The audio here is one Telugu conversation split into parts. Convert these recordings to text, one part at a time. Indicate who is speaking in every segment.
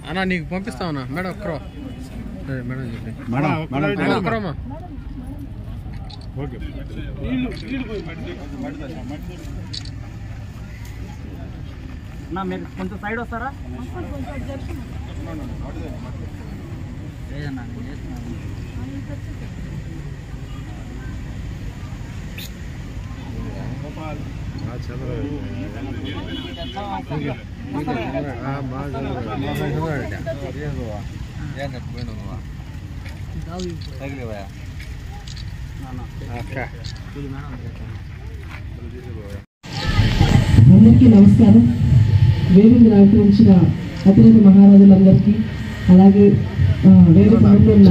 Speaker 1: అన్నా నీకు పంపిస్తామన్నా మేడం ఒక్కరో మేడం చెప్పి ఒక్కరమ్మా
Speaker 2: మీరు కొంచెం సైడ్ వస్తారా లేదన్నా నేను చేస్తున్నాను
Speaker 3: అందరికీ నమస్కారం. వేదిక అలంకరించిన అతిరథ మహారాజులందరికీ అలాగే వేదిక ఉన్న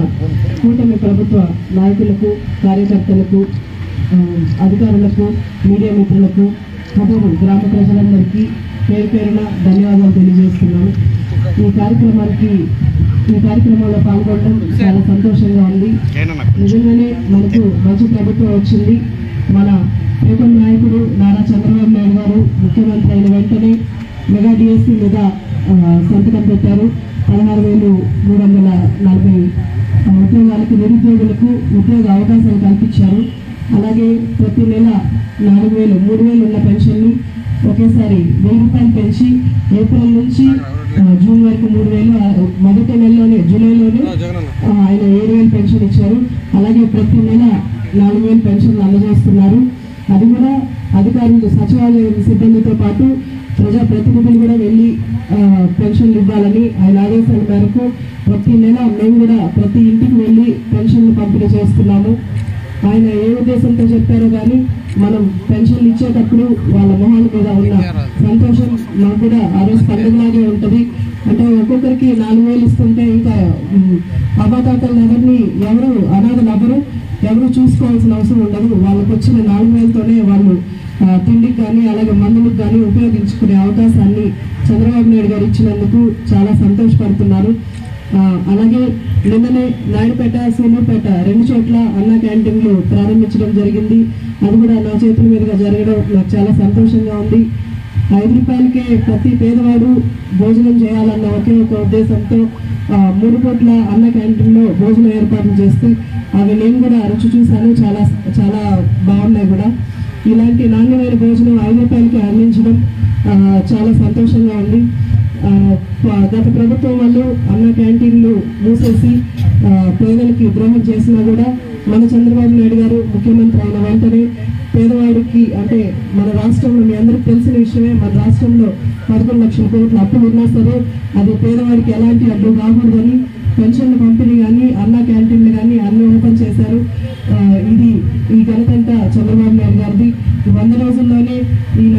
Speaker 3: కూటమి ప్రభుత్వ నాయకులకు కార్యకర్తలకు అధికారులకు మీడియా మిత్రులకు ఖమ్మం గ్రామ ప్రజలందరికీ పేరు పేరున ధన్యవాదాలు తెలియజేస్తున్నాను. ఈ కార్యక్రమంలో పాల్గొనడం చాలా సంతోషంగా ఉంది. నిజంగానే మనకు మంచి ప్రభుత్వం వచ్చింది. మన ప్రియతమ నాయకుడు నారా చంద్రబాబు నాయుడు గారు ముఖ్యమంత్రి అయిన వెంటనే మెగా డిఎస్సీ మీద సంతకం పెట్టారు. 16,340 ఉద్యోగాలకు నిరుద్యోగులకు ఉద్యోగ అవకాశాలు కల్పించారు. అలాగే ప్రతి నెల 4,000 3,000 ఉన్న పెన్షన్ని ఒకేసారి 1,000 రూపాయలు పెంచి ఏప్రిల్ నుంచి జూన్ వరకు 3,000 మొదటి నెలలోనే జూలైలోనే ఆయన 7,000 పెన్షన్ ఇచ్చారు. అలాగే ప్రతి నెల 4,000 పెన్షన్లు అందజేస్తున్నారు. అది కూడా అధికారులు సచివాలయ సిబ్బందితో పాటు ప్రజాప్రతినిధులు కూడా వెళ్ళి పెన్షన్లు ఇవ్వాలని ఆయన ఆదేశాల మేరకు ప్రతి నెల మేము కూడా ప్రతి ఇంటికి వెళ్ళి పెన్షన్లు పంపిణీ చేస్తున్నాము. ఆయన ఏ ఉద్దేశంతో చెప్పారో కానీ మనం పెన్షన్లు ఇచ్చేటప్పుడు వాళ్ళ మొహాల మీద ఉన్న సంతోషం మాకు కూడా ఆ రోజు పండుగలాగే ఉంటుంది. అంటే ఒక్కొక్కరికి 4,000 ఇస్తుంటే ఇంకా అవ్వతాతలు ఎవరు అనాథలు ఎవరు చూసుకోవాల్సిన అవసరం ఉండదు. వాళ్ళకు వచ్చిన 4,000తోనే వాళ్ళు తిండికి కానీ అలాగే మందులకు కానీ ఉపయోగించుకునే అవకాశాన్ని చంద్రబాబు నాయుడు గారు ఇచ్చినందుకు చాలా సంతోషపడుతున్నారు. అలాగే నిన్ననే నాయుడుపేట సూళ్ళూరుపేట 2 చోట్ల అన్న క్యాంటీన్లు ప్రారంభించడం జరిగింది. అది కూడా నా చేతుల మీదుగా జరగడం నాకు చాలా సంతోషంగా ఉంది. 5 రూపాయలకే ప్రతి పేదవాడు భోజనం చేయాలన్న ఒకే ఒక ఉద్దేశంతో 3 కోట్ల అన్న క్యాంటీన్లో భోజనం ఏర్పాట్లు చేస్తే అవి నేను కూడా రుచి చూశాను. చాలా చాలా బాగున్నాయి కూడా. ఇలాంటి నాణ్యమైన భోజనం 5 రూపాయలకి అందించడం చాలా సంతోషంగా ఉంది. గత ప్రభుత్వం వాళ్ళు అన్న క్యాంటీన్లు మూసేసి పేదలకి ద్రోహం చేసినా కూడా మన చంద్రబాబు నాయుడు గారు ముఖ్యమంత్రి అయిన వెంటనే పేదవాడికి అంటే మన రాష్ట్రంలో మీ అందరికీ తెలిసిన విషయమే, మన రాష్ట్రంలో 11 లక్షల కోట్ల అప్పులు ఉన్నా సరే అది పేదవాడికి ఎలాంటి అడ్డు కాకూడదని పెన్షన్ల పంపిణీ కానీ అన్న క్యాంటీన్లు కానీ అన్ని ఓపెన్ చేశారు. ఈ ఘనతంట చంద్రబాబు నాయుడు గారిది. 100 రోజుల్లోనే ఈయన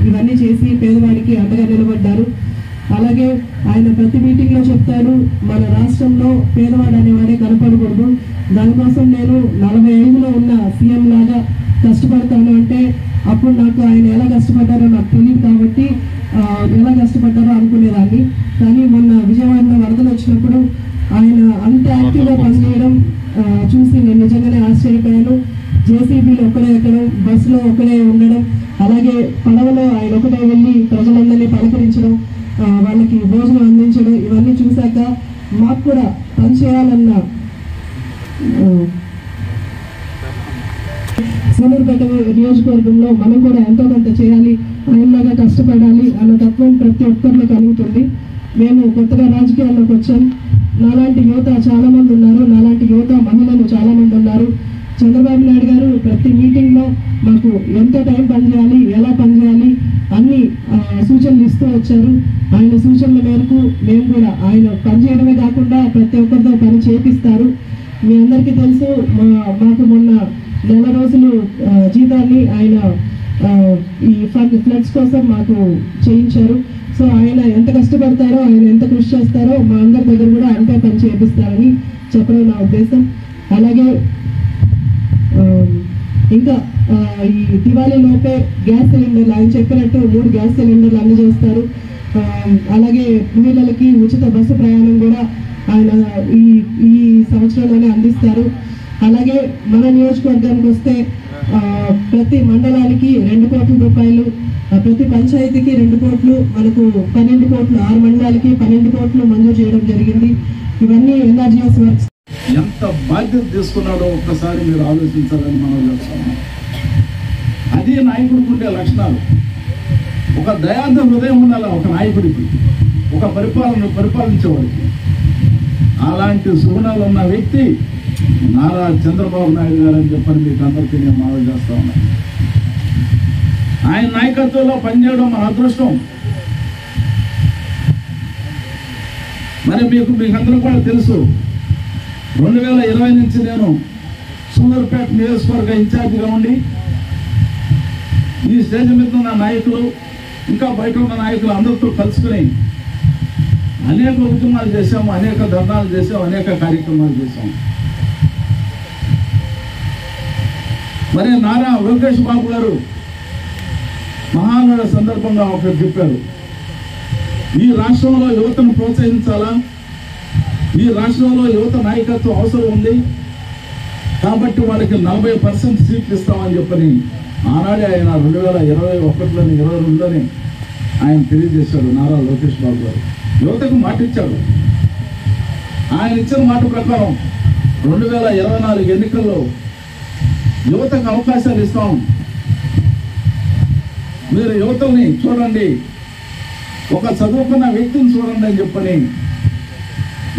Speaker 3: ఇవన్నీ చేసి పేదవాడికి అండగా నిలబడ్డారు. అలాగే ఆయన ప్రతి మీటింగ్లో చెప్తారు మన రాష్ట్రంలో పేదవాడు అనేవాడే కనపడకూడదు. దానికోసం నేను 45లో ఉన్న సీఎం లాగా కష్టపడతాను అంటే అప్పుడు నాకు ఆయన ఎలా కష్టపడ్డారో నాకు తెలియదు కాబట్టి ఎలా కష్టపడ్డారో అనుకునేదాన్ని. కానీ మొన్న విజయవాడలో వరదలు వచ్చినప్పుడు ఆయన అంత యాక్టివ్గా పనిచేయడం చూసి నేను నిజంగానే ఆశ్చర్యపోయాను. జేసీబీలో ఒకడే ఎక్కడం, బస్సులో ఒకడే ఉండడం, అలాగే పడవలో ఆయన ఒకటే వెళ్ళి ప్రజలందరినీ పలకరించడం, వాళ్ళకి భోజనం అందించడం, ఇవన్నీ చూశాక మాకు కూడా పనిచేయాలన్న సూళ్ళూరుపేట నియోజకవర్గంలో మనం కూడా ఎంతో కొంత చేయాలి, ఆయనలాగా కష్టపడాలి అన్న తత్వం ప్రతి ఒక్కరిలో కలుగుతుంది. మేము కొత్తగా రాజకీయాల్లోకి వచ్చాం. నాలాంటి యువత చాలా మంది ఉన్నారు, నాలాంటి యువత మహిళలు చాలా మంది ఉన్నారు. చంద్రబాబు నాయుడు గారు ప్రతి మీటింగ్లో మాకు ఎంత టైం పనిచేయాలి, ఎలా పనిచేయాలి అన్ని సూచనలు ఇస్తూ వచ్చారు. ఆయన సూచనల మేరకు మేము కూడా ఆయన పనిచేయడమే కాకుండా ప్రతి ఒక్కరితో పని చేపిస్తారు. మీ అందరికీ తెలుసు మాకు మొన్న 9 రోజులు జీతాన్ని ఆయన ఈ ఫ్లడ్స్ కోసం మాకు చేయించారు. సో ఆయన ఎంత కష్టపడతారో, ఆయన ఎంత కృషి చేస్తారో మా అందరి దగ్గర కూడా అంతే పని చేపిస్తారని చెప్పడం నా ఉద్దేశం. అలాగే ఇంకా ఈ దివాళీ లోపే గ్యాస్ సిలిండర్లు ఆయన చెప్పినట్టు 3 గ్యాస్ సిలిండర్లు అందజేస్తారు. అలాగే మహిళలకి ఉచిత బస్సు ప్రయాణం కూడా ఆయన ఈ సంవత్సరంలోనే అందిస్తారు. అలాగే మన నియోజకవర్గానికి వస్తే ప్రతి మండలానికి 2 కోట్ల రూపాయలు, ప్రతి పంచాయతీకి 2 కోట్లు, మనకు 12 కోట్లు, 6 మండలాలకి 12 కోట్లు మంజూరు చేయడం జరిగింది. ఇవన్నీ ఎన్ఆర్జీఎస్ వర్క్స్.
Speaker 2: ఎంత బాధ్యత తీసుకున్నాడో ఒక్కసారి మీరు ఆలోచించాలని మనం చెప్తున్నాం. అది నాయకుడికి ఉండే లక్షణాలు. ఒక దయార్థ హృదయం ఉండాలి ఒక నాయకుడికి, ఒక పరిపాలించేవాడికి. అలాంటి సుగుణాలు ఉన్న వ్యక్తి నారా చంద్రబాబు నాయుడు గారు అని చెప్పని మీకు అందరికీ నేను మనవి చేస్తా ఉన్నాను. ఆయన నాయకత్వంలో పనిచేయడం మన అదృష్టం. మరి మీకు అందరూ కూడా తెలుసు, 2020 నుంచి నేను సూలూరుపేట నియోజకవర్గ ఇన్ఛార్జిగా ఉండి ఈ స్టేజ్ మీద ఉన్న నాయకులు, ఇంకా బయట ఉన్న నాయకులు అందరితో కలుసుకుని అనేక ఉద్యమాలు చేశాము, అనేక ధర్నాలు చేసాము, అనేక కార్యక్రమాలు చేశాము. మరి నారా లోకేష్ బాబు గారు మహానాడు సందర్భంగా ఒకటి చెప్పారు, ఈ రాష్ట్రంలో యువతను ప్రోత్సహించాలా, ఈ రాష్ట్రంలో యువత నాయకత్వం అవసరం ఉంది కాబట్టి వాళ్ళకి 40% సీట్లు ఇస్తామని చెప్పని ఆనాడే ఆయన 2021లోని 22లోని ఆయన తెలియజేశాడు. నారా లోకేష్ బాబు గారు యువతకు మాట ఇచ్చాడు. ఆయన ఇచ్చిన మాట ప్రకారం 2024 ఎన్నికల్లో యువతకు అవకాశాలు ఇస్తాం, మీరు యువతల్ని చూడండి, ఒక చదువుకున్న వ్యక్తిని చూడండి అని చెప్పని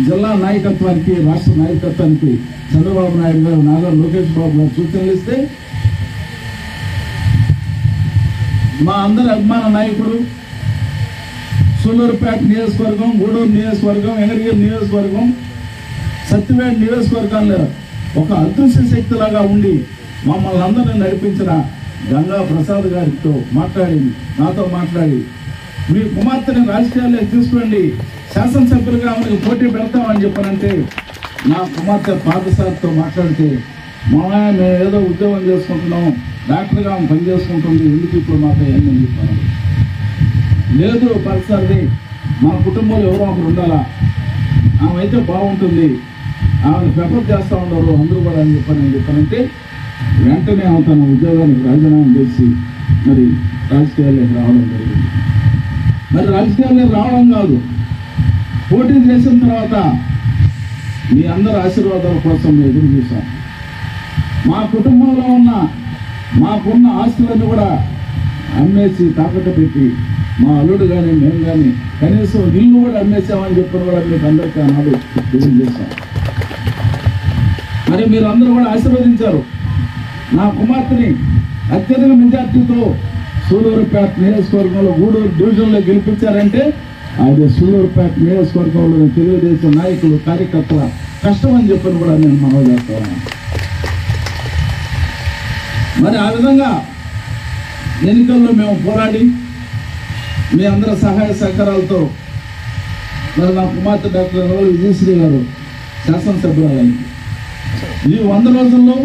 Speaker 2: జిల్లా నాయకత్వానికి, రాష్ట్ర నాయకత్వానికి చంద్రబాబు నాయుడు గారు, నారా లోకేష్ బాబు గారు సూచనలు ఇస్తే మా అందరి అభిమాన నాయకుడు సూలూరుపేట నియోజకవర్గం, గూడూరు నియోజకవర్గం, వెంకటగిరి నియోజకవర్గం, సత్యవేట నియోజకవర్గాల్లో ఒక అదృశ్య శక్తిలాగా ఉండి మమ్మల్ని అందరినీ నడిపించిన గంగా ప్రసాద్ గారితో నాతో మాట్లాడి మీ కుమార్తెని రాజకీయాల్లో తీసుకురండి, శాసనసభ్యులుగా ఆమెకు పోటీ పెడతామని చెప్పానంటే నా కుమార్తె పాదసారితో మాట్లాడితే మేము ఏదో ఉద్యోగం చేసుకుంటున్నాం, డాక్టర్గా ఆమె పని చేసుకుంటుంది, ఎందుకు ఇప్పుడు మాతో ఏమని చెప్పాను. లేదు పరిస్థితి, మా కుటుంబంలో ఎవరో ఒకరు ఉండాలా, ఆమె అయితే బాగుంటుంది, ఆమెను ప్రిఫర్ చేస్తూ ఉన్నారు అందరూ కూడా అని చెప్పానంటే వెంటనే ఆమె తన ఉద్యోగానికి రాజీనామా చేసి మరి రాజకీయాల్లోకి రావడం జరిగింది. మరి రాజకీయాల్లోకి రావడం కాదు, పోటీ చేసిన తర్వాత మీ అందరి ఆశీర్వాదాల కోసం మేము ఎదురు చూసాం. మా కుటుంబంలో మాకున్న ఆస్తులన్నీ కూడా అమ్మేసి తాకట్టు పెట్టి మా అల్లుడు కానీ మేము కానీ కనీసం ఇల్లు కూడా అమ్మేసామని చెప్పిన కూడా మీకు అందరికీ ఆనాడు తెలియజేశాం. మరి మీరు అందరూ కూడా ఆశీర్వదించారు. నా కుమార్తెని అత్యధిక మెజార్టీతో సూలూరుపేట నియోజకవర్గంలో గూడూరు డివిజన్లో గెలిపించారంటే అది సూలూరుపేట నియోజకవర్గంలో తెలుగుదేశం నాయకులు, కార్యకర్తల కష్టం అని చెప్పని కూడా నేను మనవి చేస్తా ఉన్నాను. మరి ఆ విధంగా ఎన్నికల్లో మేము పోరాడి మీ అందరి సహాయ సహకారాలతో మరి నా కుమార్తె డాక్టర్ విజయశ్రీ గారు శాసనసభ్యురాలైంది. ఈ 100 రోజుల్లో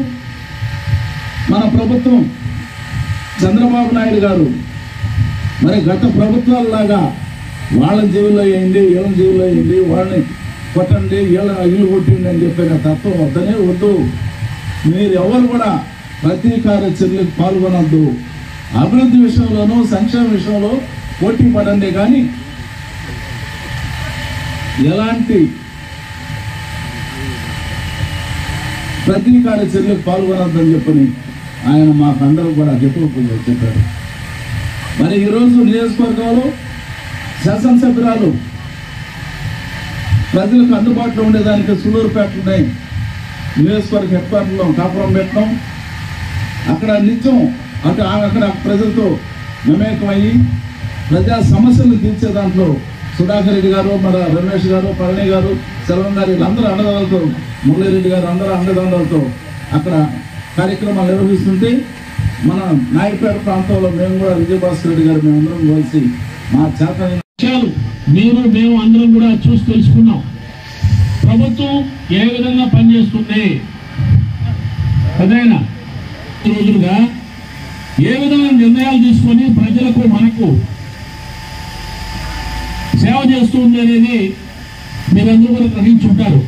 Speaker 2: మన ప్రభుత్వం చంద్రబాబు నాయుడు గారు మరి గత ప్రభుత్వాలలాగా వాళ్ళ జీవుల్లో అయింది, వీళ్ళ జీవుల్లో అయింది, వాళ్ళని కొట్టండి, వీళ్ళ ఇల్లు కొట్టిండి అని చెప్పిన తత్వం వద్దనే వద్దు. మీరు ఎవరు కూడా ప్రతీకార చర్యలకు పాల్గొనద్దు, అభివృద్ధి విషయంలోనూ సంక్షేమ విషయంలో పోటీ పడండి, కానీ ఎలాంటి ప్రతీకార చర్యలకు పాల్గొనద్దని చెప్పని ఆయన మాకందరూ కూడా హెచ్చరికలు చెప్పారు. మరి ఈరోజు నియోజకవర్గంలో శాసనసభ్యురాలు ప్రజలకు అందుబాటులో ఉండేదానికి సూలూరుపేట ఉన్నాయి నియోజకవర్గ హెడ్ క్వార్టర్లో కాపురం పెట్టడం, అక్కడ నిత్యం అక్కడ ప్రజలతో మమేకమయ్యి ప్రజా సమస్యలను తీర్చే దాంట్లో సుధాకర్ రెడ్డి గారు, మన రమేష్ గారు, పళని గారు, సెల్వం గారు వీళ్ళందరూ అండదండలతో, మురళీరెడ్డి గారు అందరూ అండదండలతో అక్కడ కార్యక్రమాలు నిర్వహిస్తుంటే మన నాయకపేట ప్రాంతంలో మేము కూడా విజయభాస్కర్ రెడ్డి గారు మేమందరం కలిసి మా చేత
Speaker 4: విషయాలు మేము అందరం కూడా చూసి తెలుసుకున్నాం. ప్రభుత్వం ఏ విధంగా పనిచేస్తుంది, అదైనా రోజులుగా ఏ విధమైన నిర్ణయాలు తీసుకొని ప్రజలకు మనకు సేవ చేస్తుంది అనేది మీరందరూ కూడా గ్రహించుంటారు.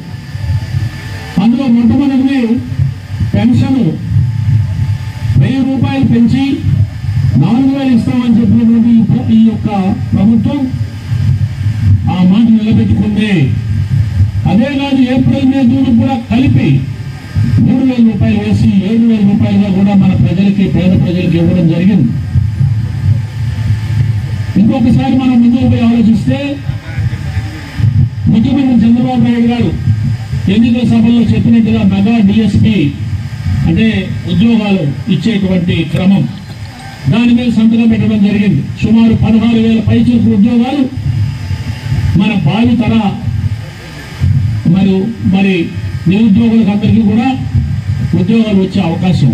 Speaker 4: అందులో మొట్టమొదటి పెన్షన్ 1000 రూపాయలు పెంచి 4000 ఇస్తామని చెప్పినటువంటి ఈ యొక్క ప్రభుత్వం ఆ మాట నిలబెట్టుకుంది. అదే కాదు, ఏప్రిల్ మే జూన్ కూడా కలిపి 3000 రూపాయలు వేసి 7000 రూపాయలుగా కూడా మన ప్రజలకి, పేద ప్రజలకి ఇవ్వడం జరిగింది. ఇంకొకసారి మనం ముందుకు పోయి ఆలోచిస్తే ముఖ్యమంత్రి చంద్రబాబు నాయుడు గారు ఎన్నికల సభల్లో చెప్పినట్టుగా మెగా డిఎస్పీ అంటే ఉద్యోగాలు ఇచ్చేటువంటి క్రమం, దాని మీద సంతకం పెట్టడం జరిగింది. సుమారు 16,000 పైచిలకు ఉద్యోగాలు మన భావితర మరి నిరుద్యోగులకు అందరికీ కూడా ఉద్యోగాలు వచ్చే అవకాశం.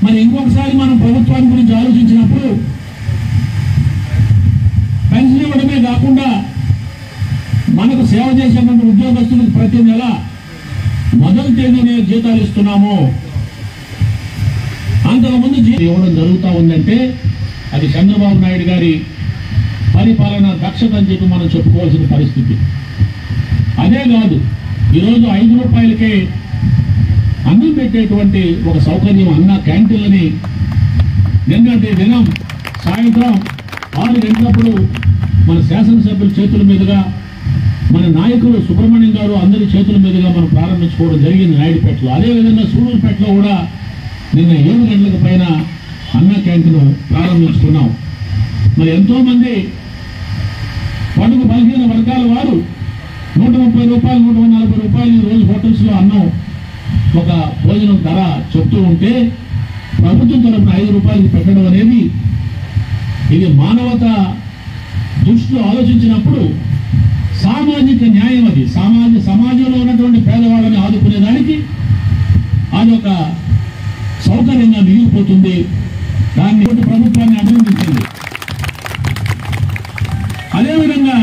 Speaker 4: మరి ఇంకొకసారి మనం ప్రభుత్వాన్ని గురించి ఆలోచించినప్పుడు పెన్షన్ ఇవ్వడమే కాకుండా మనకు సేవ చేసేటువంటి ఉద్యోగస్తులకు ప్రతి నెల మొదటి తేదీనే జీతాలు ఇస్తున్నాము. అంతకుముందు ఇవ్వడం జరుగుతూ ఉందంటే అది చంద్రబాబు నాయుడు గారి పరిపాలన దక్షత అని చెప్పి మనం చెప్పుకోవాల్సిన పరిస్థితి. అదే కాదు, ఈరోజు 5 రూపాయలకే అన్నం పెట్టేటువంటి ఒక సౌకర్యం అన్న క్యాంటీన్లని నిన్నటి దినం సాయంత్రం 6 గంటలప్పుడు మన శాసనసభ్యుల చేతుల మీదుగా, మన నాయకులు సుబ్రహ్మణ్యం గారు అందరి చేతుల మీదుగా మనం ప్రారంభించుకోవడం జరిగింది నాయుడుపేటలో. అదేవిధంగా సూళ్ళూరుపేటలో కూడా నిన్న 7 గంటలకు పైన అన్న క్యాంటీన్ ప్రారంభించుకున్నాం. మరి ఎంతోమంది బడుగు బలహీన వర్గాల వారు 130 రూపాయలు 140 రూపాయలు ఈ రోజు హోటల్స్లో అన్నం ఒక భోజనం ధర చెప్తూ ఉంటే ప్రభుత్వం తరఫున 5 రూపాయలు పెట్టడం అనేది ఇది మానవత దృష్టిలో ఆలోచించినప్పుడు సామాజిక న్యాయం. అది సమాజంలో ఉన్నటువంటి పేదవాళ్ళని ఆదుకునేదానికి అదొక సౌకర్యంగా మిగిలిపోతుంది. దాన్ని ప్రభుత్వాన్ని అభినందించింది. అదేవిధంగా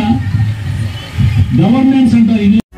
Speaker 4: గవర్నెన్స్ అంటారు.